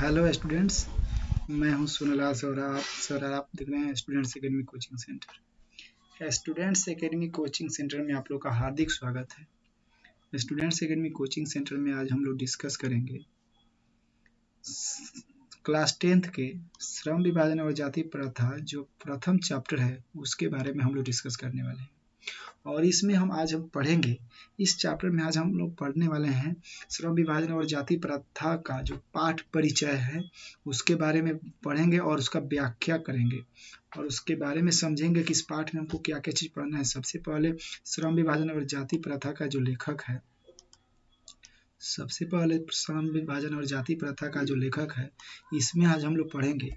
Hello students, मैं हूं Sonlal sir. आप देख रहे हैं students academy coaching centre. Students academy coaching centre में आप लोग का हार्दिक स्वागत है। स्टूडेंट्स एकेडमी कोचिंग सेंटर में आज हम लोग डिस्कस करेंगे क्लास 10th के श्रम विभाजन और जाति प्रथा जो प्रथम चैप्टर है उसके बारे में हम लोग डिस्कस करने वाले हैं। और इसमें आज हम पढ़ेंगे, इस चैप्टर में आज हम लोग पढ़ने वाले हैं श्रम विभाजन और जाति प्रथा का जो पाठ परिचय है उसके बारे में पढ़ेंगे और उसका व्याख्या करेंगे और उसके बारे में समझेंगे कि इस पाठ में हमको क्या क्या चीज पढ़ना है। सबसे पहले श्रम विभाजन और जाति प्रथा का जो लेखक है, सबसे पहले श्रम विभाजन और जाति प्रथा का जो लेखक है इसमें आज हम लोग पढ़ेंगे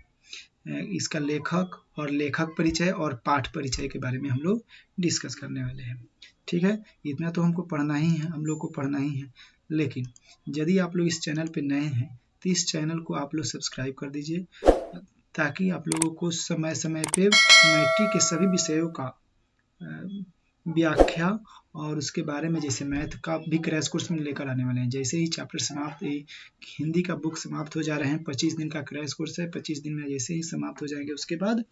इसका लेखक और लेखक परिचय और पाठ परिचय के बारे में हम लोग डिस्कस करने वाले हैं। ठीक है, इतना तो हमको पढ़ना ही है, हम लोग को पढ़ना ही है। लेकिन यदि आप लोग इस चैनल पे नए हैं तो इस चैनल को आप लोग सब्सक्राइब कर दीजिए ताकि आप लोगों को समय समय पे मैट्रिक के सभी विषयों का व्याख्या और उसके बारे में, जैसे मैथ का भी क्रैश कोर्स में लेकर आने वाले हैं। जैसे ही चैप्टर समाप्त, हिंदी का बुक समाप्त हो जा रहे हैं, 25 दिन का क्रैश कोर्स है, 25 दिन में जैसे ही समाप्त हो जाएंगे उसके बाद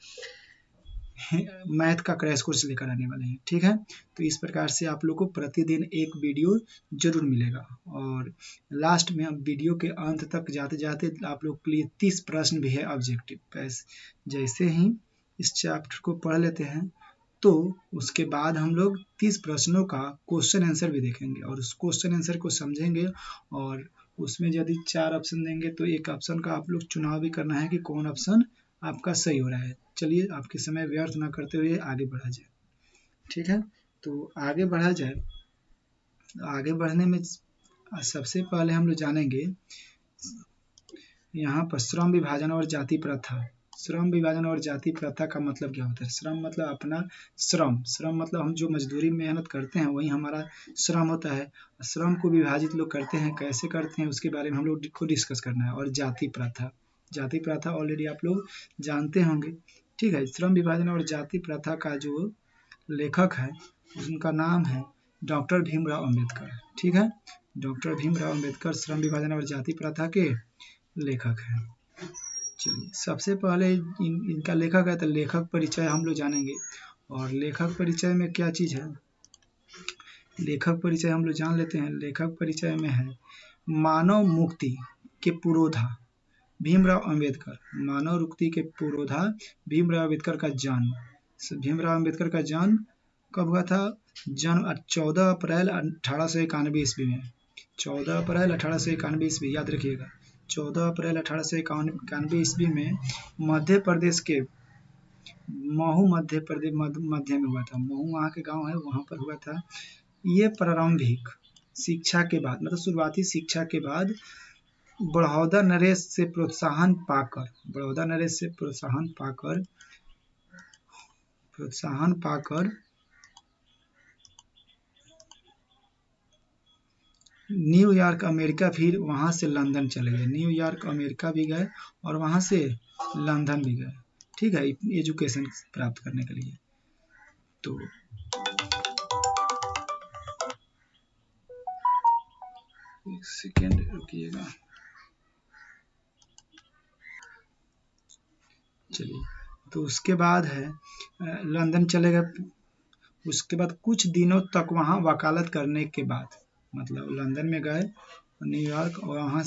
मैथ का क्रैश कोर्स लेकर आने वाले हैं। ठीक है, तो इस प्रकार से आप लोग को प्रतिदिन एक वीडियो जरूर मिलेगा और लास्ट में अब वीडियो के अंत तक जाते जाते आप लोग के लिए 30 प्रश्न भी है ऑब्जेक्टिव। जैसे ही इस चैप्टर को पढ़ लेते हैं तो उसके बाद हम लोग 30 प्रश्नों का क्वेश्चन आंसर भी देखेंगे और उस क्वेश्चन आंसर को समझेंगे और उसमें यदि 4 ऑप्शन देंगे तो एक ऑप्शन का आप लोग चुनाव भी करना है कि कौन ऑप्शन आपका सही हो रहा है। चलिए, आपके समय व्यर्थ ना करते हुए आगे बढ़ा जाए। ठीक है, तो आगे बढ़ा जाए। आगे बढ़ने में सबसे पहले हम लोग जानेंगे यहाँ पर श्रम विभाजन और जाति प्रथा। श्रम विभाजन और जाति प्रथा का मतलब क्या होता है? श्रम मतलब अपना श्रम मतलब हम जो मजदूरी मेहनत करते हैं वही हमारा श्रम होता है। श्रम को विभाजित लोग करते हैं, कैसे करते हैं उसके बारे में हम लोग को डिस्कस करना है। और जाति प्रथा ऑलरेडी आप लोग जानते होंगे। ठीक है, श्रम विभाजन और जाति प्रथा का जो लेखक है उनका नाम है डॉक्टर भीमराव अम्बेडकर। ठीक है, डॉक्टर भीमराव अम्बेडकर श्रम विभाजन और जाति प्रथा के लेखक है। चलिए, सबसे पहले इनका लेखक है तो लेखक परिचय हम लोग जानेंगे। और लेखक परिचय में क्या चीज है, लेखक परिचय हम लोग जान लेते हैं। लेखक परिचय में है मानव मुक्ति के पुरोधा भीमराव अम्बेडकर। मानव मुक्ति के पुरोधा भीमराव अम्बेडकर का जन्म। भीमराव अम्बेडकर का जन्म कब हुआ था? जन्म 14 अप्रैल 1891 ईस्वी में। 14 अप्रैल 1891 ईस्वी, याद रखिएगा। 14 अप्रैल 1891 ईस्वी में मध्य प्रदेश के महू मध्य में हुआ था। महू वहाँ के गांव है, वहाँ पर हुआ था। ये प्रारंभिक शिक्षा के बाद, मतलब शुरुआती शिक्षा के बाद बड़ौदा नरेश से प्रोत्साहन पाकर न्यूयॉर्क अमेरिका, फिर वहां से लंदन चले गए। न्यूयॉर्क अमेरिका भी गए और वहां से लंदन भी गए। ठीक है, एजुकेशन प्राप्त करने के लिए। तो एक सेकेंड रुकिएगा। चलिए, तो उसके बाद है लंदन चले गए। उसके बाद कुछ दिनों तक वहाँ वकालत करने के बाद, मतलब लंदन में गए, न्यूयॉर्क, और वहाँ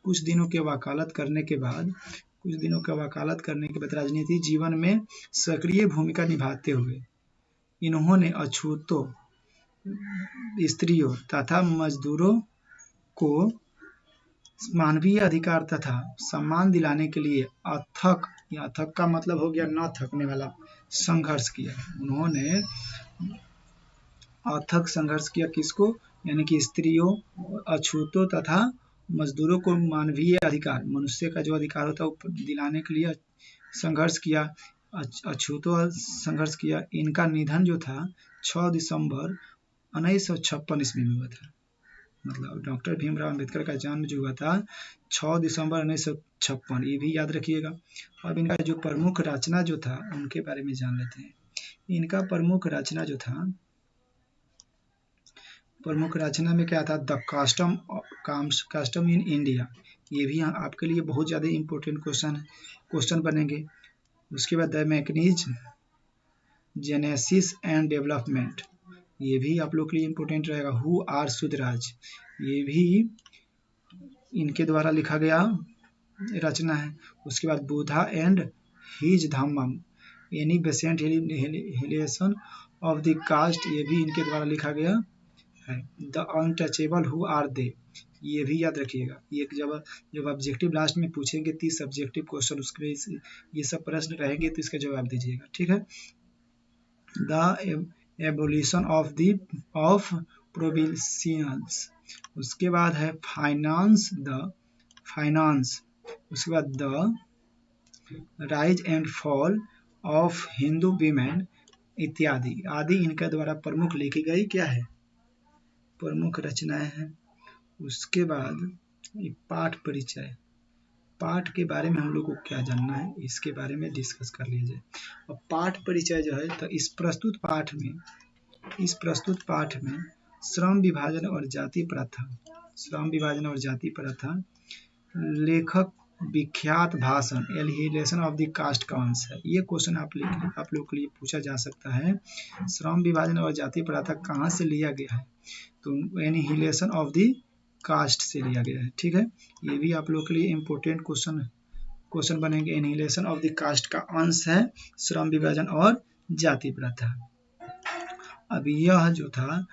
कुछ दिनों के वकालत करने के बाद राजनीति जीवन में सक्रिय भूमिका निभाते हुए इन्होंने अछूतों, स्त्रियों तथा मजदूरों को मानवीय अधिकार तथा सम्मान दिलाने के लिए अथक का मतलब हो गया न थकने वाला, संघर्ष किया। उन्होंने अथक संघर्ष किया। किसको? यानी कि स्त्रियों, अछूतों तथा मजदूरों को मानवीय अधिकार, मनुष्य का जो अधिकार होता है वो दिलाने के लिए संघर्ष किया, अछूतों संघर्ष किया। इनका निधन जो था 6 दिसंबर 1956 ईस्वी में हुआ था। मतलब डॉक्टर भीमराव अम्बेडकर का जन्म जो हुआ था 6 दिसंबर 1956, ये भी याद रखिएगा। अब इनका जो प्रमुख रचना जो था उनके बारे में जान लेते हैं। इनका प्रमुख रचना जो था प्रमुख रचना में क्या था, द कस्टम इन इंडिया, ये भी आपके लिए बहुत ज़्यादा इंपॉर्टेंट क्वेश्चन बनेंगे। उसके बाद the mechanism genesis and development, ये भी आप लोग के लिए इंपॉर्टेंट रहेगा। हु आर सुधराज, ये भी इनके द्वारा लिखा गया रचना है। उसके बाद Buddha and his Dhamma, Annie Besant hilation of the caste, ये भी इनके द्वारा लिखा गया है। The untouchable who are they, ये भी याद रखिएगा। ये जब ऑब्जेक्टिव लास्ट में पूछेंगे 30 सब्जेक्टिव क्वेश्चन, उसके ये सब प्रश्न रहेंगे तो इसका जवाब दीजिएगा, ठीक है। द एबोलिशन ऑफ प्रोविंशियल्स, उसके बाद है फाइनेंस, उसके बाद the rise and fall of Hindu women इत्यादि आदि इनके द्वारा प्रमुख लिखी गई क्या है, प्रमुख रचनाएं हैं। उसके बाद पाठ परिचय, पाठ के बारे में हम लोग को क्या जानना है, इसके बारे में डिस्कस कर लीजिए। अब पाठ परिचय जो है, तो इस प्रस्तुत पाठ में श्रम विभाजन और जाति प्रथा, लेखक विख्यात भाषण एलिहिलेशन ऑफ द कास्ट का अंश है। ये क्वेश्चन आप लोग के लिए पूछा जा सकता है। श्रम विभाजन और जाति प्रथा कहाँ से लिया गया है, तो एनिहिलेशन ऑफ द कास्ट से लिया गया है, ठीक है। ये भी आप लोग के लिए इम्पोर्टेंट क्वेश्चन बनेंगे। एनिहिलेशन ऑफ द कास्ट का अंश है श्रम विभाजन और जाति प्रथा। अब यह जो था,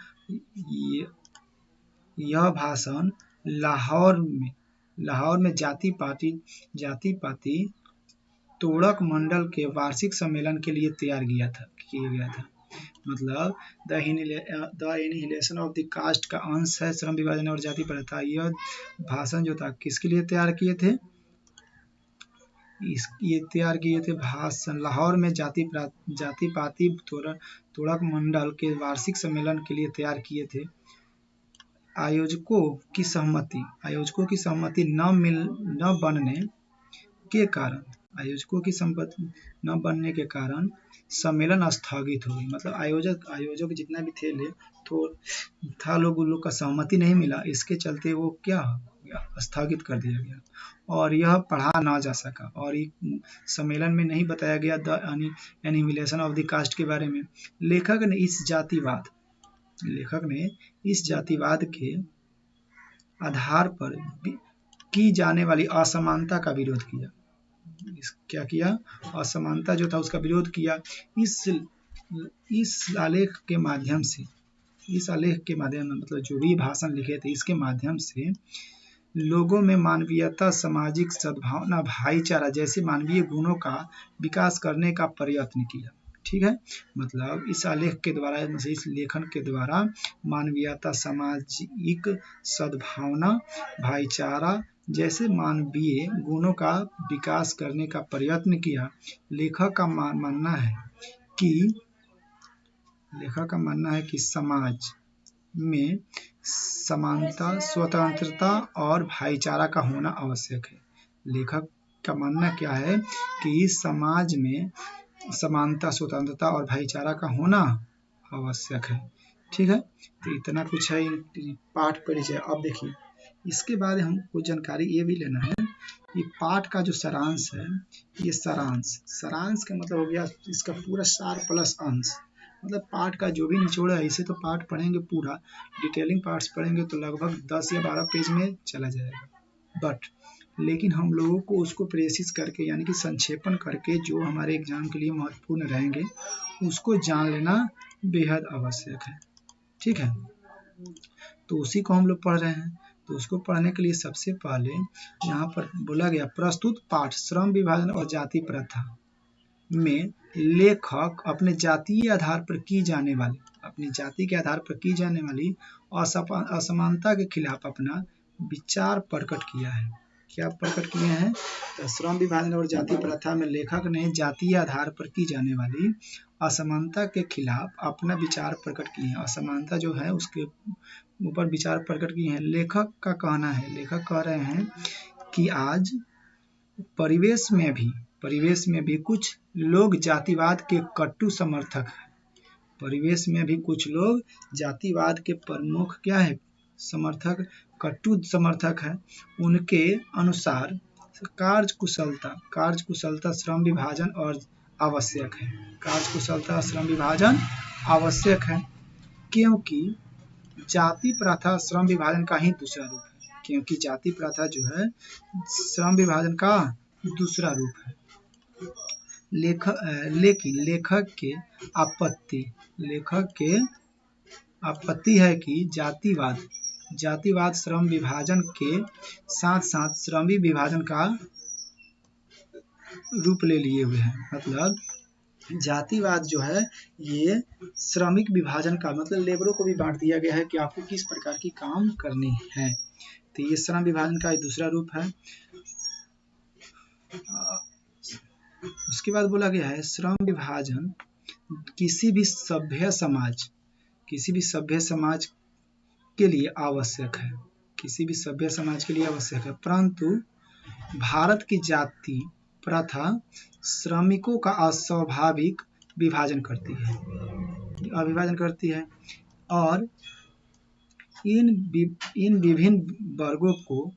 यह भाषण लाहौर में जाति पाति तोड़क मंडल के वार्षिक सम्मेलन के लिए तैयार किया गया था। मतलब the annihilation of the caste का अंश है श्रम विभाजन और जाति प्रथा। यह भाषण जो था किसके लिए तैयार किए थे, ये तैयार किए थे भाषण लाहौर में जाति पाति तोड़क मंडल के वार्षिक सम्मेलन के लिए तैयार किए थे। आयोजकों की सहमति न बनने के कारण सम्मेलन स्थगित हो गई। मतलब आयोजक जितना भी थे लोग उन लोग का सहमति नहीं मिला, इसके चलते वो क्या स्थगित कर दिया गया और यह पढ़ा ना जा सका और सम्मेलन में नहीं बताया गया the annihilation of the caste के बारे में। लेखक ने इस जातिवाद के आधार पर की जाने वाली असमानता का विरोध किया। क्या किया, असमानता जो था उसका विरोध किया। इस आलेख के माध्यम से मतलब जो भी भाषण लिखे थे, इसके माध्यम से लोगों में मानवीयता, सामाजिक सद्भावना, भाईचारा जैसे मानवीय गुणों का विकास करने का प्रयत्न किया, ठीक है। मतलब इस आलेख के द्वारा, इस लेखन के द्वारा मानवीयता, सामाजिक सद्भावना, भाईचारा जैसे मानवीय गुणों का विकास करने का प्रयत्न किया। लेखक का मानना है कि समाज में समानता, स्वतंत्रता और भाईचारा का होना आवश्यक है। लेखक का मानना क्या है कि इस समाज में समानता, स्वतंत्रता और भाईचारा का होना आवश्यक है, ठीक है। तो इतना कुछ है पाठ परिचय। अब देखिए, इसके बाद हमको जानकारी ये भी लेना है कि पाठ का जो सारांश है, ये सारांश का मतलब हो गया इसका पूरा सार प्लस अंश। मतलब पाठ का जो भी निचोड़ है, इसे तो पाठ पढ़ेंगे पूरा, डिटेलिंग पार्ट्स पढ़ेंगे तो लगभग 10 या 12 पेज में चला जाएगा। लेकिन हम लोगों को उसको प्रेसिस करके, यानी कि संक्षेपण करके, जो हमारे एग्जाम के लिए महत्वपूर्ण रहेंगे उसको जान लेना बेहद आवश्यक है, ठीक है। तो उसी को हम लोग पढ़ रहे हैं। तो उसको पढ़ने के लिए सबसे पहले यहाँ पर बोला गया, प्रस्तुत पाठ श्रम विभाजन और जाति प्रथा में लेखक अपने जातीय आधार पर की जाने वाली असमानता के खिलाफ अपना विचार प्रकट किया है। क्या प्रकट किए हैं, तो श्रम विभाजन और जाति प्रथा में लेखक ने जातीय आधार पर की जाने वाली असमानता के खिलाफ अपना विचार प्रकट किए हैं। असमानता जो है उसके ऊपर विचार प्रकट किए हैं। लेखक का कहना है, लेखक कह रहे हैं कि आज परिवेश में भी कुछ लोग जातिवाद के कट्टु समर्थक हैं। परिवेश में भी कुछ लोग जातिवाद के प्रमुख क्या है समर्थक, कटु समर्थक है। उनके अनुसार कार्यकुशलता श्रम विभाजन और आवश्यक है। कार्यकुशलता श्रम विभाजन आवश्यक है क्योंकि जाति प्रथा श्रम विभाजन का ही दूसरा रूप है। क्योंकि जाति प्रथा जो है श्रम विभाजन का दूसरा रूप है। लेकिन लेखक के आपत्ति है कि जातिवाद श्रम विभाजन के साथ साथ श्रमी विभाजन का रूप ले लिए हुए हैं। मतलब जातिवाद जो है ये श्रमिक विभाजन का मतलब लेबरों को भी बांट दिया गया है कि आपको किस प्रकार की काम करनी है। तो ये श्रम विभाजन का एक दूसरा रूप है। उसके बाद बोला गया है श्रम विभाजन किसी भी सभ्य समाज के लिए आवश्यक है। किसी भी सभ्य समाज के लिए आवश्यक है, परंतु भारत की जाति प्रथा श्रमिकों का अस्वाभाविक अभिभाजन करती है और इन विभिन्न वर्गों को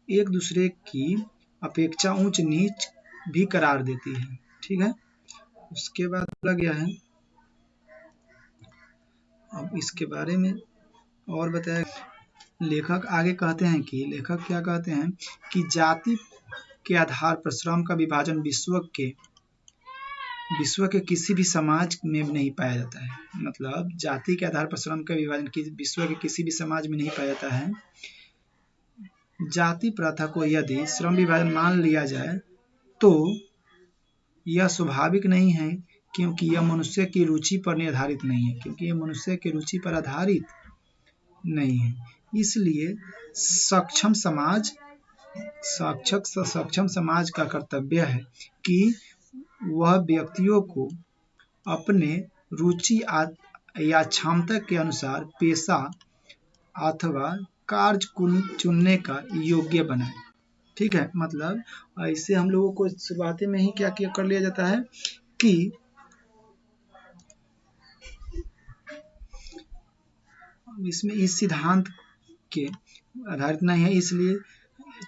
एक दूसरे की अपेक्षा ऊंच नीच भी करार देती है। ठीक है। उसके बाद बोला गया है, अब इसके बारे में और बताया। लेखक आगे कहते हैं कि लेखक क्या कहते हैं कि जाति के आधार पर श्रम का विभाजन विश्व के किसी भी समाज में नहीं पाया जाता है। मतलब जाति के आधार पर श्रम का विभाजन विश्व के किसी भी समाज में नहीं पाया जाता है। जाति प्रथा को यदि श्रम विभाजन मान लिया जाए तो यह स्वाभाविक नहीं है क्योंकि यह मनुष्य की रुचि पर निर्धारित नहीं है। इसलिए सक्षम समाज का कर्तव्य है कि वह व्यक्तियों को अपने रुचि या क्षमता के अनुसार पेशा अथवा कार्य चुनने का योग्य बनाए। ठीक है। मतलब ऐसे हम लोगों को शुरुआती में ही क्या कर लिया जाता है कि इसमें इस सिद्धांत के आधारित नहीं है। इसलिए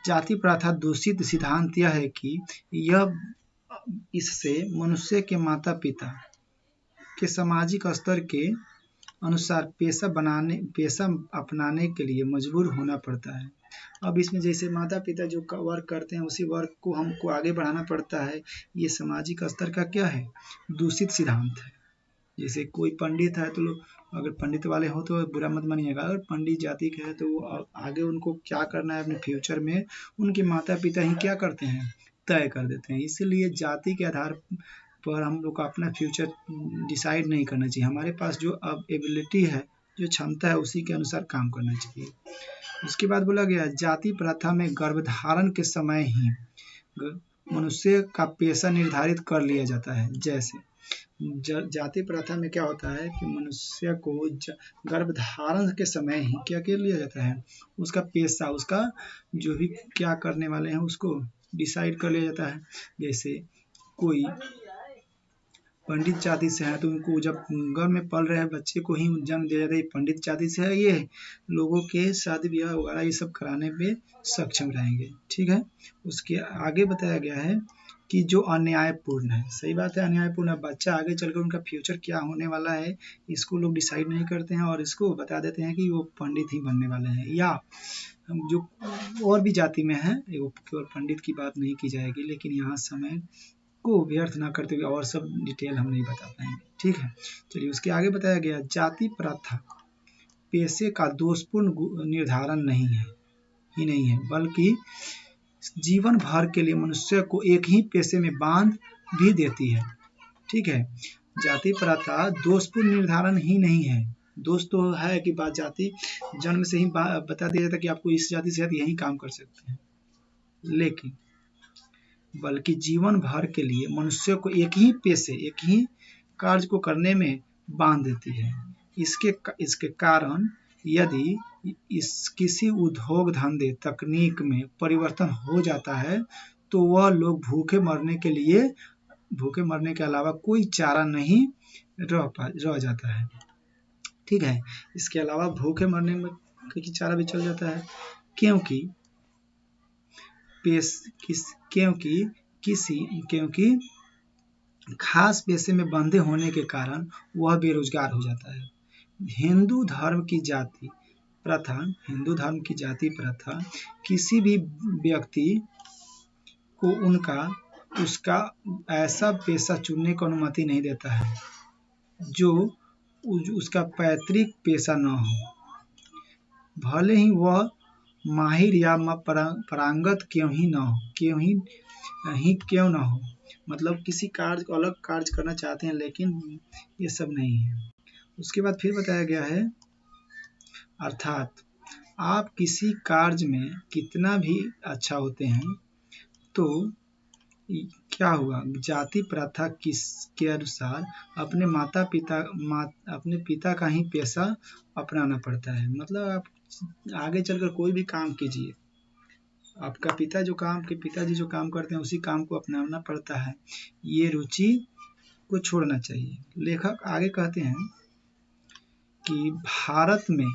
जाति प्रथा दूषित सिद्धांत यह है कि इससे मनुष्य के माता पिता के सामाजिक स्तर के अनुसार पेशा अपनाने के लिए मजबूर होना पड़ता है। अब इसमें जैसे माता पिता जो वर्क करते हैं उसी वर्क को हमको आगे बढ़ाना पड़ता है। ये सामाजिक स्तर का क्या है दूषित सिद्धांत है। जैसे कोई पंडित है तो अगर पंडित वाले हो तो बुरा मत मानिएगा, अगर पंडित जाति के है तो वो आगे उनको क्या करना है अपने फ्यूचर में उनके माता पिता ही क्या करते हैं तय कर देते हैं। इसलिए जाति के आधार पर हम लोग को अपना फ्यूचर डिसाइड नहीं करना चाहिए। हमारे पास जो अब एबिलिटी है जो क्षमता है उसी के अनुसार काम करना चाहिए। उसके बाद बोला गया जाति प्रथा में गर्भधारण के समय ही मनुष्य का पेशा निर्धारित कर लिया जाता है। जैसे जाति प्रथा में क्या होता है कि मनुष्य को गर्भधारण के समय ही क्या कर लिया जाता है उसका पेशा उसका जो भी क्या करने वाले हैं उसको डिसाइड कर लिया जाता है। जैसे कोई पंडित जाति से है तो उनको जब गर्भ में पल रहे बच्चे को ही जन्म दिया जाता है पंडित जाति से है, ये लोगों के शादी ब्याह वगैरह ये सब कराने में सक्षम रहेंगे। ठीक है। उसके आगे बताया गया है कि जो अन्यायपूर्ण है, सही बात है, अन्यायपूर्ण है। बच्चा आगे चलकर उनका फ्यूचर क्या होने वाला है इसको लोग डिसाइड नहीं करते हैं और इसको बता देते हैं कि वो पंडित ही बनने वाले हैं। या जो और भी जाति में है वो केवल पंडित की बात नहीं की जाएगी, लेकिन यहाँ समय को व्यर्थ ना करते हुए और सब डिटेल हम नहीं बता पाएंगे। ठीक है। चलिए उसके आगे बताया गया जाति प्रथा पेशे का दोषपूर्ण निर्धारण नहीं है बल्कि जीवन भर के लिए मनुष्य को एक ही पेशे में बांध भी देती है। ठीक है। जाति प्रथा दोषपूर्ण निर्धारण ही नहीं है। दोष तो है कि बात जाति जन्म से ही बता दिया जाता कि आपको इस जाति से यही काम कर सकते हैं, लेकिन बल्कि जीवन भर के लिए मनुष्य को एक ही पेशे एक ही कार्य को करने में बांध देती है। इसके कारण यदि किसी उद्योग धंधे तकनीक में परिवर्तन हो जाता है तो वह लोग भूखे मरने के अलावा कोई चारा नहीं रह जाता है। ठीक है, इसके अलावा भूखे मरने में की चारा भी चल जाता है, क्योंकि क्योंकि खास पेशे में बंधे होने के कारण वह बेरोजगार हो जाता है। हिंदू धर्म की जाति प्रथा किसी भी व्यक्ति को उसका ऐसा पेशा चुनने को अनुमति नहीं देता है जो उसका पैतृक पेशा न हो, भले ही वह माहिर या पारंगत क्यों न हो। मतलब किसी कार्य को अलग कार्य करना चाहते हैं, लेकिन ये सब नहीं है। उसके बाद फिर बताया गया है, अर्थात आप किसी कार्य में कितना भी अच्छा होते हैं तो क्या हुआ, जाति प्रथा के अनुसार अपने पिता का ही पेशा अपनाना पड़ता है। मतलब आप आगे चलकर कोई भी काम कीजिए, आपका पिताजी जो काम करते हैं उसी काम को अपनाना पड़ता है। ये रुचि को छोड़ना चाहिए। लेखक आगे कहते हैं कि भारत में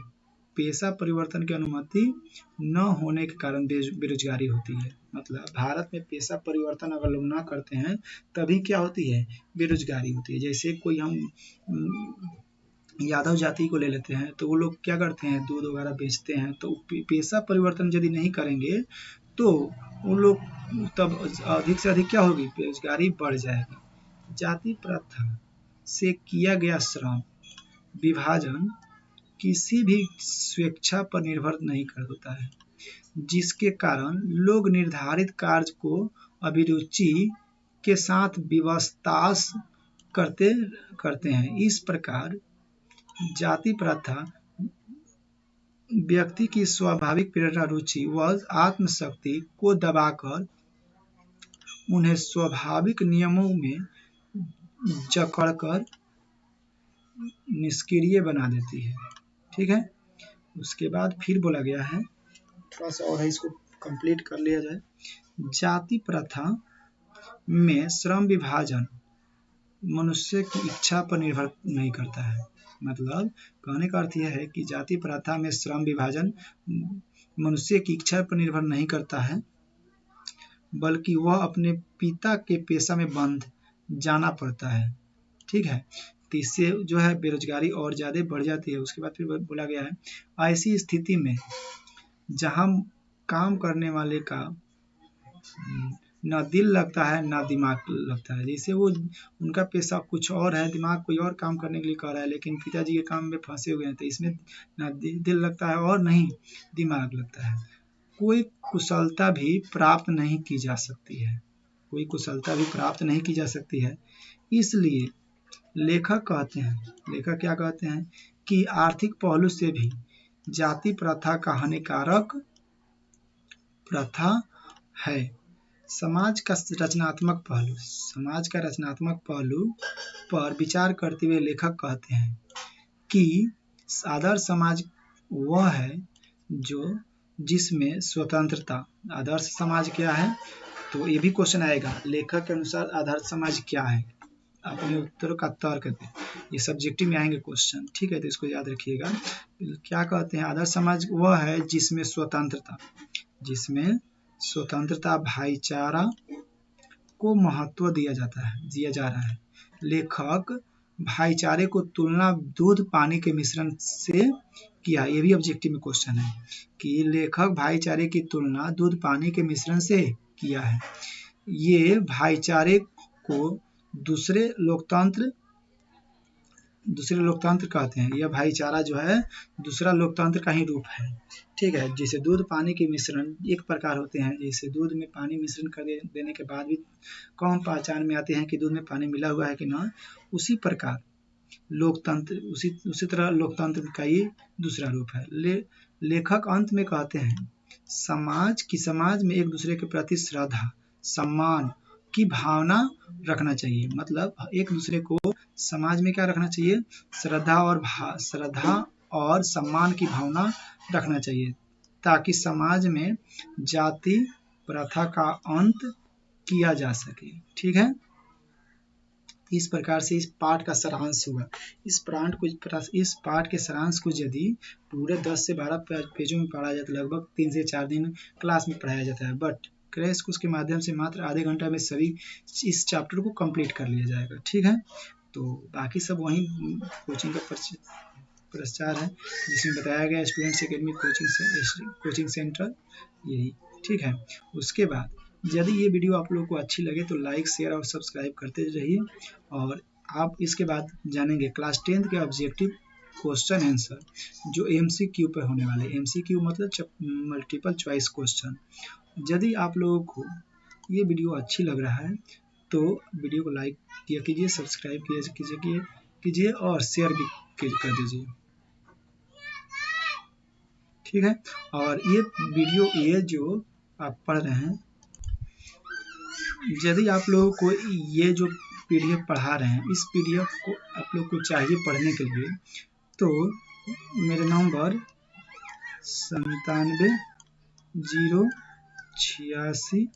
पेशा परिवर्तन की अनुमति न होने के कारण बेरोजगारी होती है। मतलब भारत में पेशा परिवर्तन अगर लोग ना करते हैं तभी क्या होती है, बेरोजगारी होती है। जैसे कोई हम यादव जाति को ले लेते हैं तो वो लोग क्या करते हैं, दूध वगैरह बेचते हैं, तो पेशा परिवर्तन यदि नहीं करेंगे तो उन लोग तब अधिक से अधिक क्या होगी, बेरोजगारी बढ़ जाएगी। जाति प्रथा से किया गया श्रम विभाजन किसी भी स्वेच्छा पर निर्भर नहीं होता है, जिसके कारण लोग निर्धारित कार्य को अभिरुचि के साथ विवशतास करते हैं। इस प्रकार जाति प्रथा व्यक्ति की स्वाभाविक प्रेरणा, रुचि व आत्मशक्ति को दबाकर उन्हें स्वाभाविक नियमों में जकड़कर निष्क्रिय बना देती है। ठीक है, उसके बाद फिर बोला गया है, थोड़ा सा और है, इसको कंप्लीट कर लिया जाए। जाति प्रथा में श्रम विभाजन मनुष्य की इच्छा पर निर्भर नहीं करता है। मतलब कहने का अर्थ यह है कि जाति प्रथा में श्रम विभाजन मनुष्य की इच्छा पर निर्भर नहीं करता है, बल्कि वह अपने पिता के पेशा में बंध जाना पड़ता है। ठीक है, तो इससे जो है बेरोजगारी और ज़्यादा बढ़ जाती है। उसके बाद फिर बोला गया है, ऐसी स्थिति में जहां काम करने वाले का ना दिल लगता है ना दिमाग लगता है, जैसे वो उनका पेशा कुछ और है, दिमाग कोई और काम करने के लिए कर रहा है, लेकिन पिताजी के काम में फंसे हुए हैं, तो इसमें ना दिल लगता है और नहीं दिमाग लगता है। कोई कुशलता भी प्राप्त नहीं की जा सकती है। इसलिए लेखक क्या कहते हैं कि आर्थिक पहलू से भी जाति प्रथा का हानिकारक प्रथा है। समाज का रचनात्मक पहलू पर विचार करते हुए लेखक कहते हैं कि आदर्श समाज वह है जो जिसमें स्वतंत्रता, आदर्श समाज क्या है, तो ये भी क्वेश्चन आएगा, लेखक के अनुसार आदर्श समाज क्या है, अपने उत्तरों का तर्क दें। ये सब्जेक्टिव में आएंगे क्वेश्चन। ठीक है, तो इसको याद रखिएगा। क्या कहते हैं, आदर्श समाज वह है जिसमें स्वतंत्रता भाईचारा को महत्व दिया जा रहा है। लेखक भाईचारे को तुलना दूध पानी के मिश्रण से किया। ये भी ऑब्जेक्टिव में क्वेश्चन है कि लेखक भाईचारे की तुलना दूध पानी के मिश्रण से किया है। ये भाईचारे को दूसरे लोकतंत्र कहते हैं। यह भाईचारा जो है दूसरा लोकतंत्र का ही रूप है। ठीक है, जैसे दूध पानी के मिश्रण एक प्रकार होते हैं, जैसे दूध में पानी मिश्रण कर देने के बाद भी कौन पहचान में आते हैं कि दूध में पानी मिला हुआ है कि ना, उसी प्रकार लोकतंत्र उसी तरह लोकतंत्र का ये दूसरा रूप है। लेखक अंत में कहते हैं, समाज में एक दूसरे के प्रति श्रद्धा सम्मान की भावना रखना चाहिए। मतलब एक दूसरे को समाज में क्या रखना चाहिए, श्रद्धा और सम्मान की भावना रखना चाहिए, ताकि समाज में जाति प्रथा का अंत किया जा सके। ठीक है, इस प्रकार से इस पाठ का सारांश हुआ। इस पाठ के सारांश को यदि पूरे 10 से 12 पेजों में पढ़ा जाए तो लगभग 3 से 4 दिन क्लास में पढ़ाया जाता है, बट क्रैश कोर्स के माध्यम से मात्र आधे घंटा में सभी इस चैप्टर को कंप्लीट कर लिया जाएगा। ठीक है, तो बाकी सब वहीं कोचिंग का प्रचार है जिसमें बताया गया स्टूडेंट्स एकेडमी कोचिंग सेंटर, यही। ठीक है, उसके बाद यदि ये वीडियो आप लोगों को अच्छी लगे तो लाइक, शेयर और सब्सक्राइब करते रहिए। और आप इसके बाद जानेंगे क्लास 10th के ऑब्जेक्टिव क्वेश्चन आंसर जो MCQ पे होने वाले। MCQ मतलब मल्टीपल चॉइस क्वेश्चन। यदि आप लोगों को ये वीडियो अच्छी लग रहा है तो वीडियो को लाइक किया कीजिए, सब्सक्राइब कीजिए और शेयर भी कर दीजिए। ठीक है, और ये वीडियो ये जो आप पढ़ रहे हैं, यदि आप लोगों को ये जो PDF पढ़ा रहे हैं, इस PDF को आप लोग को चाहिए पढ़ने के लिए, तो मेरे नंबर 97 086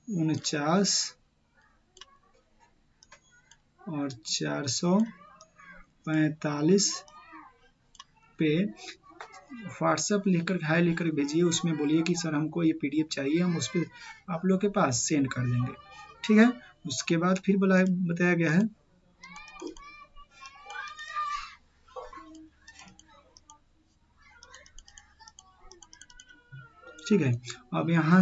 49 और 445 पे व्हाट्सएप लिखकर हाय लिखकर भेजिए। उसमें बोलिए कि सर हमको ये PDF चाहिए, हम उस पर आप लोग के पास सेंड कर देंगे। ठीक है, उसके बाद फिर बताया गया है ठीक है, अब यहाँ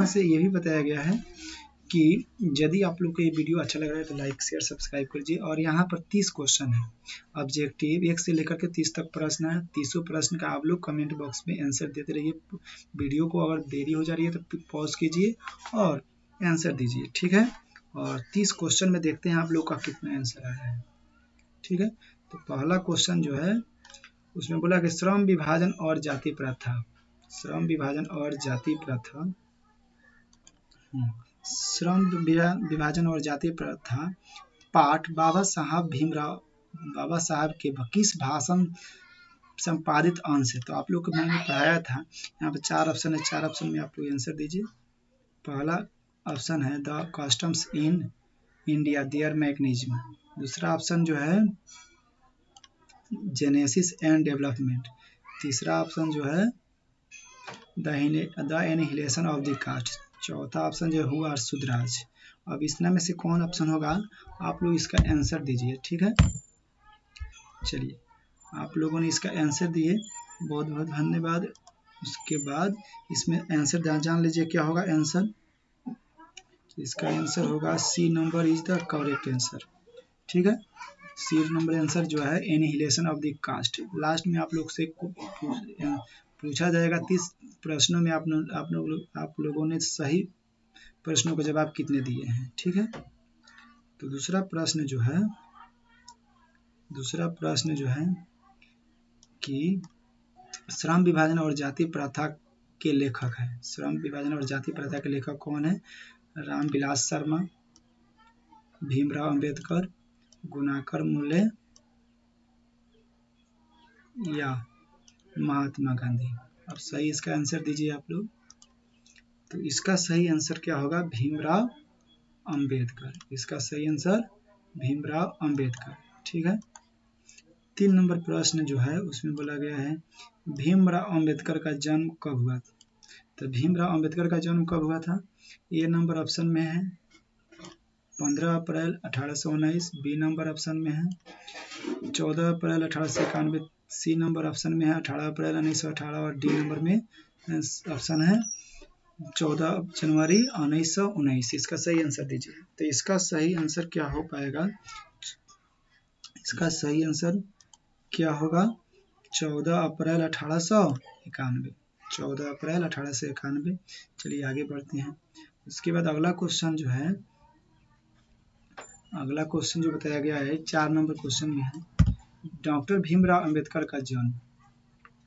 से ये भी बताया गया है कि यदि आप लोग को ये वीडियो अच्छा लग रहा है तो लाइक, शेयर, सब्सक्राइब कीजिए। और यहाँ पर 30 क्वेश्चन है, ऑब्जेक्टिव 1 से लेकर के 30 तक प्रश्न है। 30 प्रश्न का आप लोग कमेंट बॉक्स में आंसर देते रहिए। वीडियो को अगर देरी हो जा रही है तो पॉज कीजिए और आंसर दीजिए। ठीक है, और 30 क्वेश्चन में देखते हैं आप लोग का कितना आंसर आया है। ठीक है, तो पहला क्वेश्चन जो है उसमें बोला कि श्रम विभाजन और जाति प्रथा। श्रम विभाजन और जाति प्रथा, श्रम विभाजन और जाति प्रथा पाठ बाबा साहब के किस भाषण संपादित अंश है। तो आप लोग को मैंने पढ़ाया था, यहाँ पे 4 ऑप्शन है, 4 ऑप्शन में आप लोग आंसर दीजिए। पहला ऑप्शन है the customs in India their mechanism. दूसरा ऑप्शन जो है जेनेसिस एंड डेवलपमेंट। तीसरा ऑप्शन जो है the annihilation of the caste. चौथा ऑप्शन जो हु आर सुधराज। अब इसमें में से कौन ऑप्शन होगा, आप लोग इसका आंसर दीजिए। ठीक है, चलिए आप लोगों ने इसका आंसर दिए, बहुत बहुत धन्यवाद। उसके बाद इसमें आंसर जान लीजिए क्या होगा आंसर। इसका आंसर होगा C number is the correct answer. ठीक है, सी नंबर आंसर जो है annihilation of the caste. Last में आप लोग से पूछा जाएगा 30 प्रश्नों में आप लोगों ने सही प्रश्नों का जवाब कितने दिए हैं। ठीक है, तो दूसरा प्रश्न जो है कि श्रम विभाजन और जाति प्रथा के लेखक हैं। श्रम विभाजन और जाति प्रथा के लेखक कौन है? रामविलास शर्मा, भीमराव अंबेडकर, गुणाकर मुले या महात्मा गांधी। अब सही इसका आंसर दीजिए आप लोग। तो इसका सही आंसर क्या होगा? भीमराव अंबेडकर। इसका सही आंसर भीमराव अंबेडकर। ठीक है, 3 नंबर प्रश्न जो है उसमें बोला गया है भीमराव अंबेडकर का जन्म कब हुआ था? तो भीमराव अंबेडकर का जन्म कब हुआ था? ए नंबर ऑप्शन में है 15 अप्रैल 1819, बी नंबर ऑप्शन में है 14 अप्रैल 1891, सी नंबर ऑप्शन में है 18 अप्रैल 1918 और डी नंबर में ऑप्शन है 14 जनवरी 1919। इसका सही आंसर दीजिए। तो इसका सही आंसर क्या हो पाएगा? इसका सही आंसर क्या होगा? 14 अप्रैल 1891। 14 अप्रैल 1891। चलिए आगे बढ़ते हैं। उसके बाद अगला क्वेश्चन जो बताया गया है 4 नंबर क्वेश्चन में है डॉक्टर भीमराव अंबेडकर का जन्म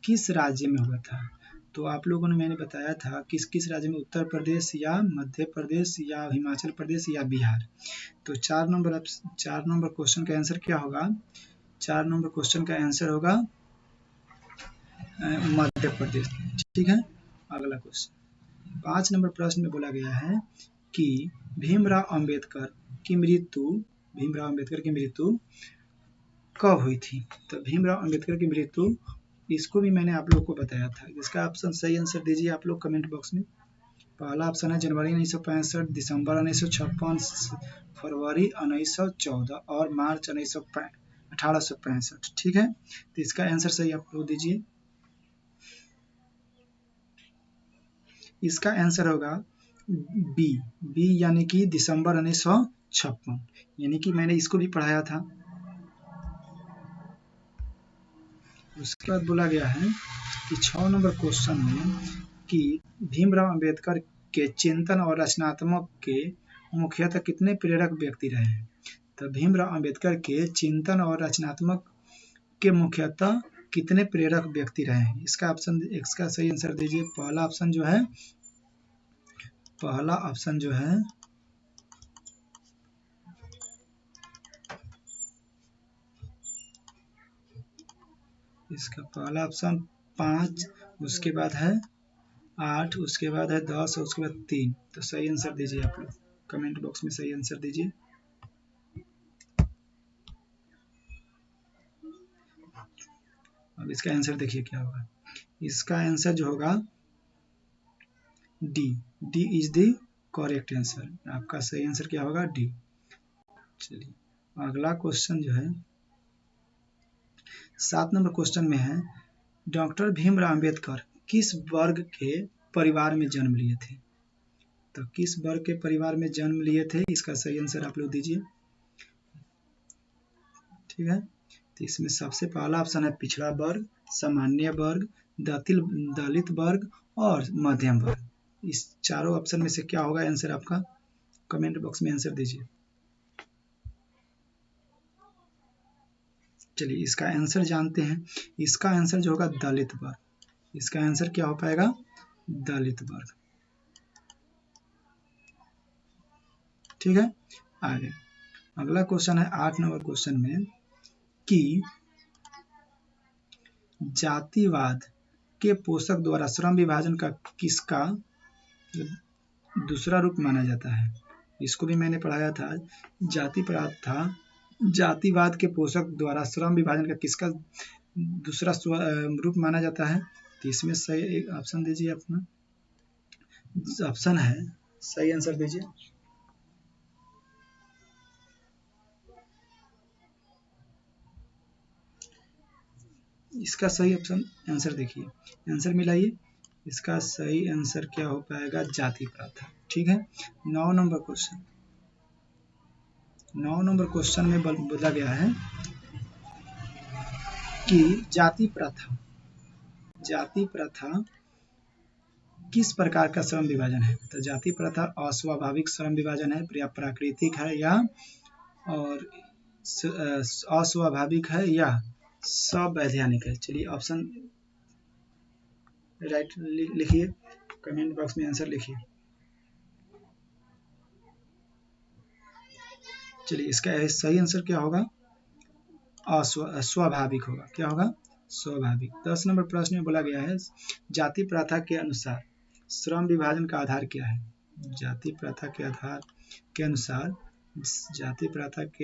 किस राज्य में हुआ था? तो आप लोगों ने मैंने बताया था किस राज्य में, उत्तर प्रदेश या मध्य प्रदेश या हिमाचल प्रदेश या बिहार। तो 4 नंबर क्वेश्चन का आंसर क्या होगा? 4 नंबर क्वेश्चन का आंसर होगा मध्य प्रदेश। ठीक है, अगला क्वेश्चन 5 नंबर प्रश्न में बोला गया है कि भीमराव अंबेडकर की मृत्यु कब हुई थी। तो भीमराव अंबेडकर की मृत्यु, इसको भी मैंने आप लोग को बताया था। इसका ऑप्शन सही आंसर दीजिए आप लोग कमेंट बॉक्स में। पहला ऑप्शन है जनवरी 1965, दिसंबर 1956, फरवरी 1914 और मार्च 1865। ठीक है, तो इसका आंसर सही आप लोग दीजिए। इसका आंसर होगा बी यानी कि दिसंबर 1956, यानी कि मैंने इसको भी पढ़ाया था। उसके बाद बोला गया है कि 6 नंबर क्वेश्चन में कि भीमराव अंबेडकर के चिंतन और रचनात्मक के मुख्यतः कितने प्रेरक व्यक्ति रहे हैं। तो भीमराव अंबेडकर के चिंतन और रचनात्मक के मुख्यतः कितने प्रेरक व्यक्ति रहे हैं। इसका सही आंसर दीजिए। पहला ऑप्शन जो है इसका पहला ऑप्शन 5, उसके बाद है 8, उसके बाद है 10 और उसके बाद 3। तो सही आंसर दीजिए आप लोग कमेंट बॉक्स में, सही आंसर दीजिए। अब इसका आंसर देखिए क्या होगा। इसका आंसर जो होगा D is the correct answer. आपका सही आंसर क्या होगा? डी। चलिए अगला क्वेश्चन जो है 7 नंबर क्वेश्चन में है, डॉक्टर भीमराव अंबेडकर किस वर्ग के परिवार में जन्म लिए थे। तो किस वर्ग के परिवार में जन्म लिए थे, इसका सही आंसर आप लोग दीजिए। ठीक है, तो इसमें सबसे पहला ऑप्शन है पिछड़ा वर्ग, सामान्य वर्ग, दलित वर्ग और मध्यम वर्ग। इस चारों ऑप्शन में से क्या होगा आंसर आपका? कमेंट बॉक्स में आंसर दीजिए। चलिए इसका आंसर जानते हैं। इसका आंसर जो होगा दलित वर्ग। इसका आंसर क्या हो पाएगा? दलित वर्ग। ठीक है, आगे अगला क्वेश्चन है 8 नंबर क्वेश्चन में कि जातिवाद के पोषक द्वारा श्रम विभाजन का किसका दूसरा रूप माना जाता है। इसको भी मैंने पढ़ाया था। जातिवाद के पोषक द्वारा श्रम विभाजन का किसका दूसरा रूप माना जाता है। तो इसमें सही एक ऑप्शन दीजिए अपना। ऑप्शन है, सही आंसर दीजिए। इसका सही ऑप्शन आंसर देखिए, आंसर मिलाइए। इसका सही आंसर क्या हो पाएगा? जाति प्रथा। ठीक है, 9 नंबर क्वेश्चन में बोला गया है कि जाति प्रथा किस प्रकार का श्रम विभाजन है। तो जाति प्रथा अस्वाभाविक श्रम विभाजन है, या प्राकृतिक है, या और अस्वाभाविक है, या संवैधानिक है। चलिए ऑप्शन राइट लिखिए, कमेंट बॉक्स में आंसर लिखिए। चलिए इसका सही आंसर क्या होगा? स्वाभाविक होगा। क्या होगा? स्वाभाविक। 10 नंबर प्रश्न में बोला गया है जाति प्रथा के अनुसार श्रम विभाजन का आधार क्या है। जाति प्रथा के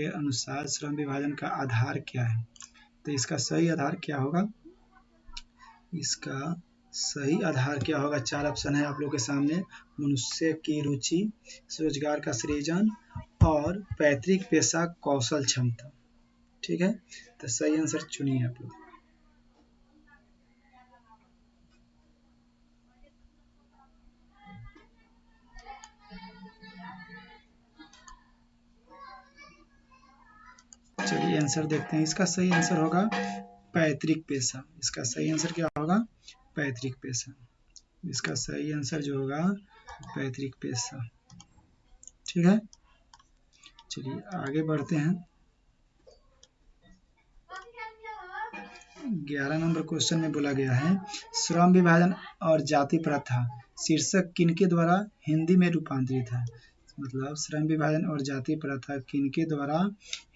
अनुसार श्रम विभाजन का आधार क्या है। तो इसका सही आधार क्या होगा? इसका सही आधार क्या होगा? 4 ऑप्शन है आप लोग के सामने। मनुष्य की रुचि, रोजगार का सृजन और पैतृक पेशा, कौशल क्षमता। ठीक है, तो सही आंसर चुनिए आप लोग। चलिए आंसर देखते हैं। इसका सही आंसर होगा पैतृक पेशा। इसका सही आंसर क्या होगा? पैतृक पेशा। इसका सही आंसर जो होगा पैतृक पेशा। ठीक है, चलिए आगे बढ़ते हैं। 11 नंबर क्वेश्चन में बोला गया है श्रम विभाजन और जाति प्रथा शीर्षक किनके द्वारा हिंदी में रूपांतरित है। मतलब श्रम विभाजन और जाति प्रथा किनके द्वारा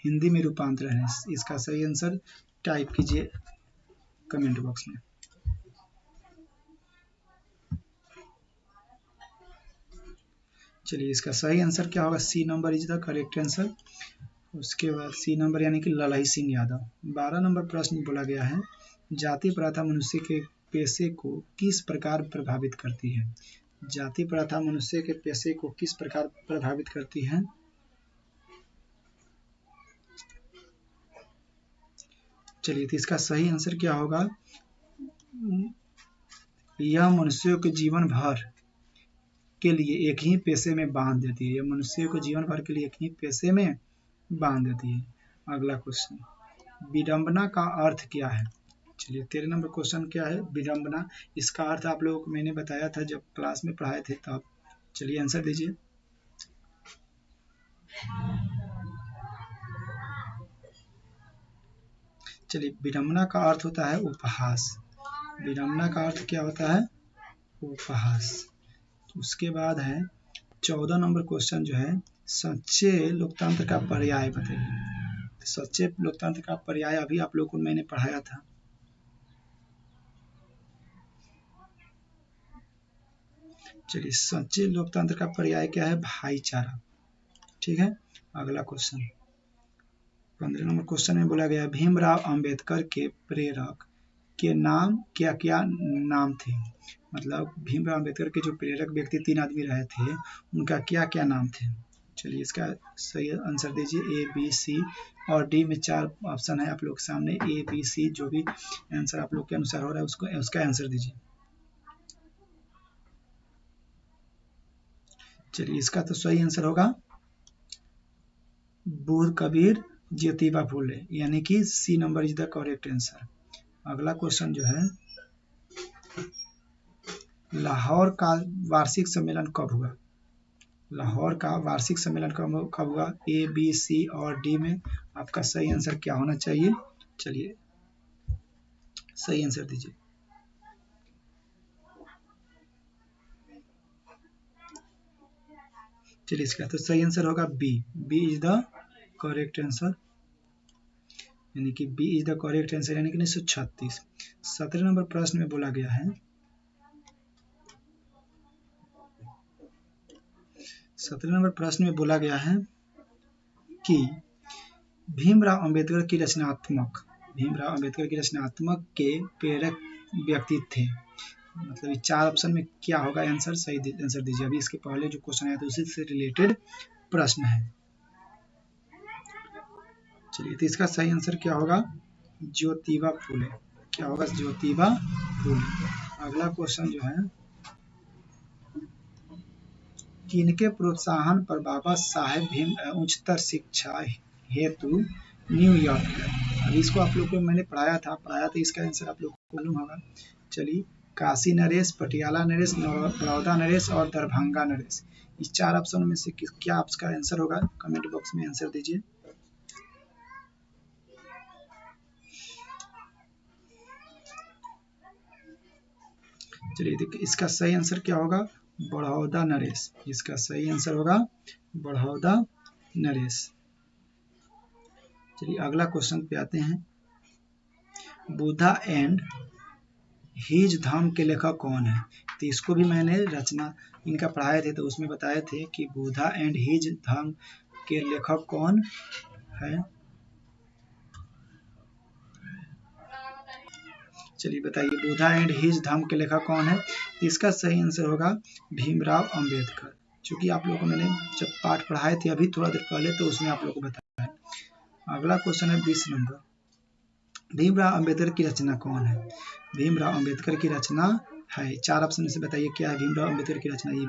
हिंदी में रूपांतरित है। इसका सही आंसर टाइप कीजिए कमेंट बॉक्स में। चलिए इसका सही आंसर क्या होगा, C number is the correct answer. उसके बाद सी नंबर यानी कि ललाई सिंह यादव। 12 नंबर प्रश्न बोला गया है, जाति प्रथा मनुष्य के पेशे को किस प्रकार प्रभावित करती है। जाति प्रथा मनुष्य के पेशे को किस प्रकार प्रभावित करती है। चलिए तो इसका सही आंसर क्या होगा, यह मनुष्यों के जीवन भर के लिए एक ही पेशे में बांध देती है। यह मनुष्य को जीवन भर के लिए एक ही पेशे में बांध देती है। अगला क्वेश्चन, विडंबना का अर्थ क्या है। चलिए 13 नंबर क्वेश्चन क्या है, विडंबना। इसका अर्थ आप लोगों को मैंने बताया था जब क्लास में पढ़ाए थे तब। चलिए आंसर दीजिए। चलिए विडंबना का अर्थ होता है उपहास। विडंबना का अर्थ क्या होता है, उपहास। उसके बाद है 14 नंबर क्वेश्चन जो है, सच्चे लोकतंत्र का पर्याय बताइए। सच्चे लोकतंत्र का पर्याय अभी आप लोगों को मैंने पढ़ाया था। चलिए सच्चे लोकतंत्र का पर्याय क्या है, भाईचारा। ठीक है। अगला क्वेश्चन 15 नंबर क्वेश्चन में बोला गया, भीमराव अंबेडकर के प्रेरक के नाम क्या क्या नाम थे। मतलब भीमराव अंबेडकर के जो प्रेरक व्यक्ति 3 आदमी रहे थे उनका क्या क्या नाम थे। चलिए इसका सही आंसर दीजिए। ए बी सी और डी में 4 ऑप्शन है आप लोग के सामने। ए बी सी जो भी आंसर आप लोग के अनुसार हो रहा है उसका आंसर दीजिए। चलिए इसका तो सही आंसर होगा बुद्ध, कबीर, ज्योतिबा फुले, यानी कि C number is the correct answer. अगला क्वेश्चन जो है, लाहौर का वार्षिक सम्मेलन कब हुआ। लाहौर का वार्षिक सम्मेलन कब हुआ। ए बी सी और डी में आपका सही आंसर क्या होना चाहिए। चलिए सही आंसर दीजिए। चलिए इसका तो सही आंसर होगा B. B is the correct answer, यानी कि B is the correct answer, यानी कि 1936। 17 नंबर प्रश्न में बोला गया है, 17 नंबर प्रश्न में बोला गया है कि भीमराव अंबेडकर की रचनात्मक के प्रेरक व्यक्ति थे। मतलब 4 ऑप्शन में क्या होगा आंसर, सही आंसर दीजिए। अभी इसके पहले जो क्वेश्चन आया था उसी से रिलेटेड प्रश्न है। चलिए तो इसका सही आंसर क्या होगा, ज्योतिबा फुले। क्या होगा, ज्योतिबा फुले। अगला क्वेश्चन जो है, किनके प्रोत्साहन पर बाबा साहेब भीम उच्चतर शिक्षा हेतु न्यूयॉर्क गए। अभी इसको आप लोग को मैंने पढ़ाया था इसका आंसर आप लोग को मालूम होगा। चलिए काशी नरेश, पटियाला नरेश, बड़ौदा नरेश और दरभंगा नरेश, इस 4 ऑप्शन में से क्या आपका आंसर होगा, कमेंट बॉक्स में आंसर दीजिए। चलिए देखिए इसका सही आंसर क्या होगा, बड़ौदा नरेश। इसका सही आंसर होगा बड़ौदा नरेश। चलिए अगला क्वेश्चन पे आते हैं, बुद्धा एंड हिज धम्म के लेखक कौन है। तो इसको भी मैंने रचना इनका पढ़ाए थे तो उसमें बताए थे कि बुद्धा एंड हिज धम्म के लेखक कौन है। चलिए बताइए, बुद्धा एंड हिज धम्म के लेखक कौन है। तो इसका सही आंसर होगा भीमराव अंबेडकर। चूंकि आप लोगों को मैंने जब पाठ पढ़ाए थे अभी थोड़ा देर पहले तो उसमें आप लोगों को बताया। अगला क्वेश्चन है 20 नंबर, भीमराव अंबेडकर की रचना कौन है। भीमराव अंबेडकर की रचना है, 4 ऑप्शन में से बताइए क्या है भीमराव अंबेडकर की रचना। ये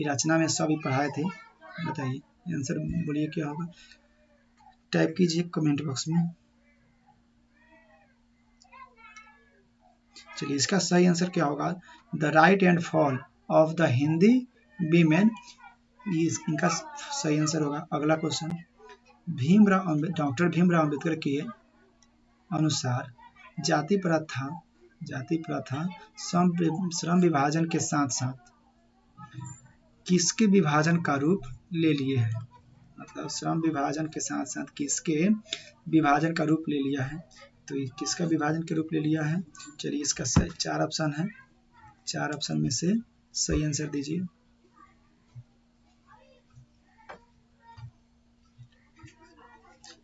रचना में सभी पढ़ाए थे, बताइए आंसर बोलिए क्या होगा, टाइप कीजिए कमेंट बॉक्स में। चलिए इसका सही आंसर क्या होगा, the right and fall of the Hindi women, इनका सही आंसर होगा। अगला क्वेश्चन, डॉक्टर भीमराव अंबेडकर के अनुसार जाति प्रथा श्रम विभाजन के साथ साथ किसके विभाजन का रूप ले लिए है। मतलब श्रम विभाजन के साथ साथ किसके विभाजन का रूप ले लिया है। तो किसका विभाजन के रूप ले लिया है। चलिए इसका 4 ऑप्शन है, 4 ऑप्शन में से सही आंसर दीजिए।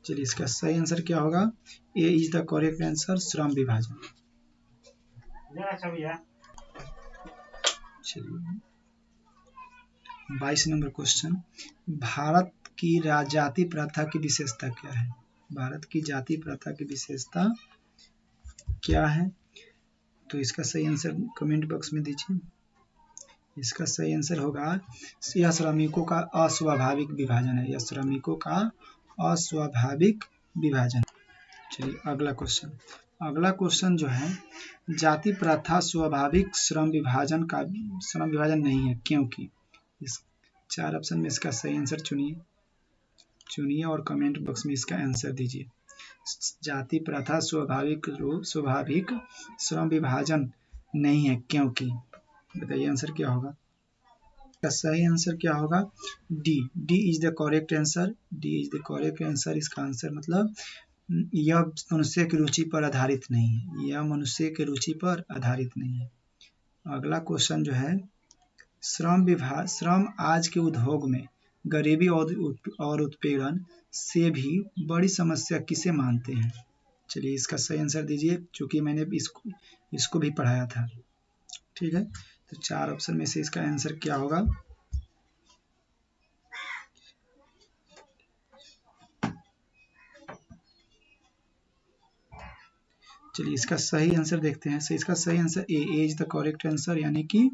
चलिए इसका सही आंसर क्या होगा, ए इज द करेक्ट आंसर, श्रम विभाजन। चलिए 22 नंबर क्वेश्चन, भारत की जाति प्रथा की विशेषता क्या है? भारत की जाति प्रथा की विशेषता क्या है? तो इसका सही आंसर कमेंट बॉक्स में दीजिए। इसका सही आंसर होगा, यह श्रमिकों का अस्वाभाविक विभाजन है, यह श्रमिकों का अस्वाभाविक विभाजन। चलिए अगला क्वेश्चन, अगला क्वेश्चन जो है, जाति प्रथा स्वाभाविक श्रम विभाजन नहीं है क्योंकि। इस 4 ऑप्शन में इसका सही आंसर चुनिए और कमेंट बॉक्स में इसका आंसर दीजिए। जाति प्रथा स्वाभाविक श्रम विभाजन नहीं है क्योंकि, बताइए आंसर क्या होगा। इसका सही आंसर क्या होगा, D is the correct answer, D is the correct answer. इसका आंसर मतलब यह मनुष्य की रुचि पर आधारित नहीं है, यह मनुष्य की रुचि पर आधारित नहीं है। अगला क्वेश्चन जो है, श्रम आज के उद्योग में गरीबी और उत्पीड़न से भी बड़ी समस्या किसे मानते हैं? चलिए इसका सही आंसर दीजिए, क्योंकि मैंने इसको भी पढ़ाया था। ठीक है, तो 4 ऑप्शन में से इसका आंसर क्या होगा। चलिए इसका सही आंसर देखते हैं। इसका सही answer A is the correct answer, यानी कि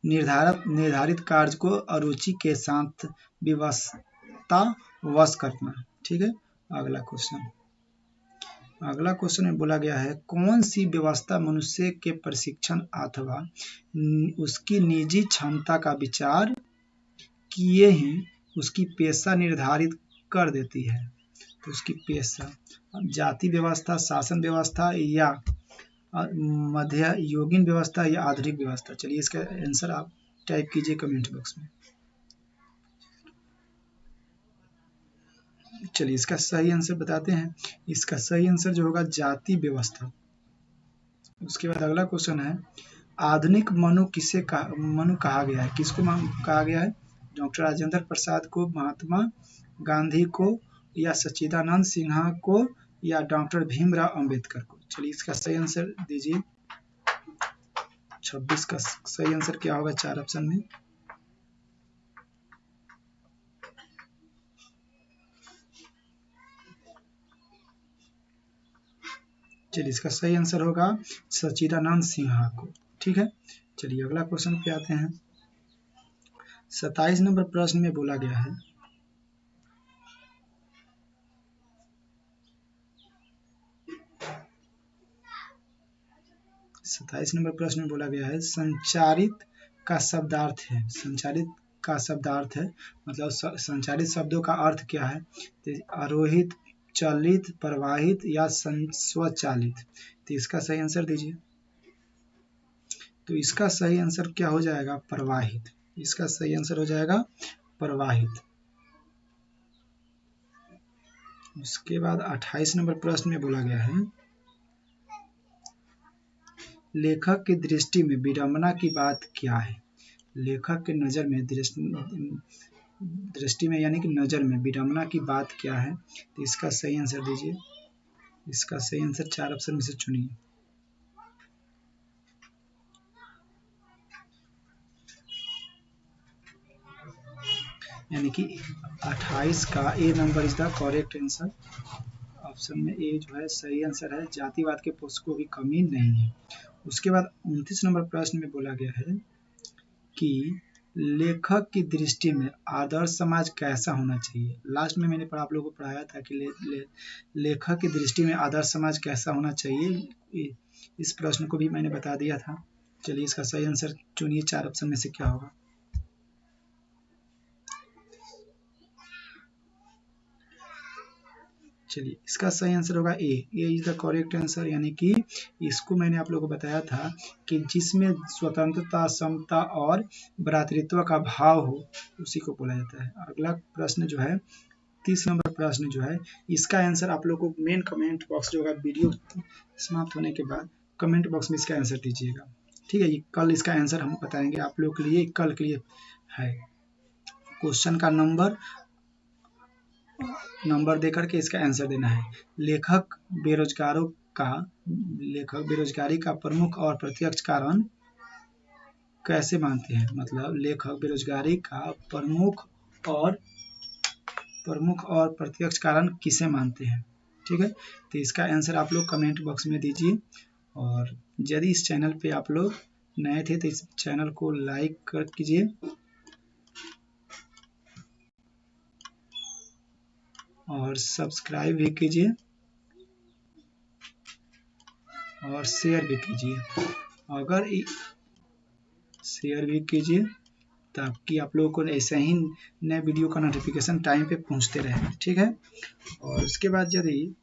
निर्धारित कार्य को अरुचि के साथ विवशतावश करना। ठीक है, अगला क्वेश्चन में बोला गया है, कौन सी व्यवस्था मनुष्य के प्रशिक्षण अथवा उसकी निजी क्षमता का विचार किए ही उसकी पेशा निर्धारित कर देती है? तो उसकी पेशा जाति व्यवस्था, शासन व्यवस्था, या मध्य योगिन व्यवस्था, या आधुनिक व्यवस्था। चलिए इसका आंसर आप टाइप कीजिए कमेंट बॉक्स में। चलिए इसका सही आंसर बताते हैं। इसका सही आंसर जो होगा, जाति व्यवस्था। उसके बाद अगला क्वेश्चन है, आधुनिक मनु कहा गया है? किसको कहा गया है? डॉक्टर राजेंद्र प्रसाद को, महात्मा गांधी को, या सच्चिदानंद सिन्हा को, या डॉक्टर भीमराव अंबेडकर को? चलिए इसका सही आंसर दीजिए। 26 का सही आंसर क्या होगा 4 ऑप्शन में? चलिए इसका सही आंसर होगा सच्चिदानंद सिन्हा को। ठीक है, चलिए अगला क्वेश्चन पे आते हैं। 27 नंबर प्रश्न में बोला गया है, संचारित का शब्दार्थ है। संचारित का शब्दार्थ है, मतलब संचारित शब्दों का अर्थ क्या है? तो आरोहित, चलित, प्रवाहित, या स्वचालित। तो इसका सही आंसर दीजिए। तो इसका सही आंसर क्या हो जाएगा? प्रवाहित। इसका सही आंसर हो जाएगा प्रवाहित। उसके बाद 28 नंबर प्रश्न में बोला गया है, लेखक की दृष्टि में विडंबना की बात क्या है? लेखक के नज़र में दृष्टि में यानी कि नज़र में विडंबना की बात क्या है? तो इसका सही आंसर दीजिए। इसका सही आंसर 4 ऑप्शन में से चुनिए। यानी कि 28 का A number is the correct answer. Option में ए जो है सही आंसर है, जातिवाद के पुस्तकों की कमी नहीं है। उसके बाद 29 नंबर प्रश्न में बोला गया है कि लेखक की दृष्टि में आदर्श समाज कैसा होना चाहिए? लास्ट में मैंने आप लोगों को पढ़ाया था कि लेखक की दृष्टि में आदर्श समाज कैसा होना चाहिए। इस प्रश्न को भी मैंने बता दिया था। चलिए इसका सही आंसर चुनिए, 4 ऑप्शन में से क्या होगा। चलिए इसका सही आंसर होगा ए इज द करेक्ट आंसर, यानी कि इसको मैंने आप लोगों को बताया था कि जिसमें स्वतंत्रता, समता और भ्रातृत्व का भाव हो, उसी को बोला जाता है। अगला प्रश्न जो है 30 नंबर प्रश्न जो है, इसका आंसर आप लोगों को मेन कमेंट बॉक्स जो होगा वीडियो समाप्त होने के बाद कमेंट बॉक्स में इसका आंसर दीजिएगा। ठीक है, ये कल इसका आंसर हम बताएंगे आप लोगों के लिए, कल के लिए है। क्वेश्चन का नंबर नंबर दे करके इसका आंसर देना है। लेखक बेरोजगारी का प्रमुख और प्रत्यक्ष कारण कैसे मानते हैं, मतलब लेखक बेरोजगारी का प्रमुख और प्रत्यक्ष कारण किसे मानते हैं। ठीक है, तो इसका आंसर आप लोग कमेंट बॉक्स में दीजिए। और यदि इस चैनल पे आप लोग नए थे तो इस चैनल को लाइक कर कीजिए और सब्सक्राइब भी कीजिए और शेयर भी कीजिए। अगर शेयर भी कीजिए ताकि आप लोगों को ऐसे ही नए वीडियो का नोटिफिकेशन टाइम पे पहुंचते रहे। ठीक है, और उसके बाद यदि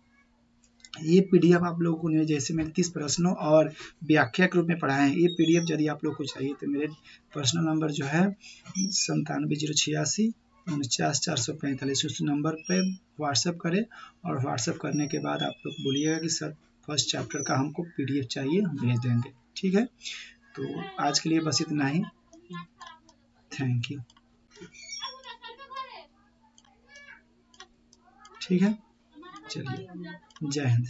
ये पीडीएफ आप लोगों ने, जैसे मैंने 30 प्रश्नों और व्याख्या के रूप में पढ़ाए हैं, ये पीडीएफ यदि आप लोग को चाहिए तो मेरे पर्सनल नंबर जो है 9708649445 उस नंबर पे व्हाट्सएप करें। और व्हाट्सएप करने के बाद आप लोग बोलिएगा कि सर फर्स्ट चैप्टर का हमको पीडीएफ चाहिए, हम भेज देंगे। ठीक है, तो आज के लिए बस इतना ही। Thank you. ठीक है, चलिए, जय हिंद।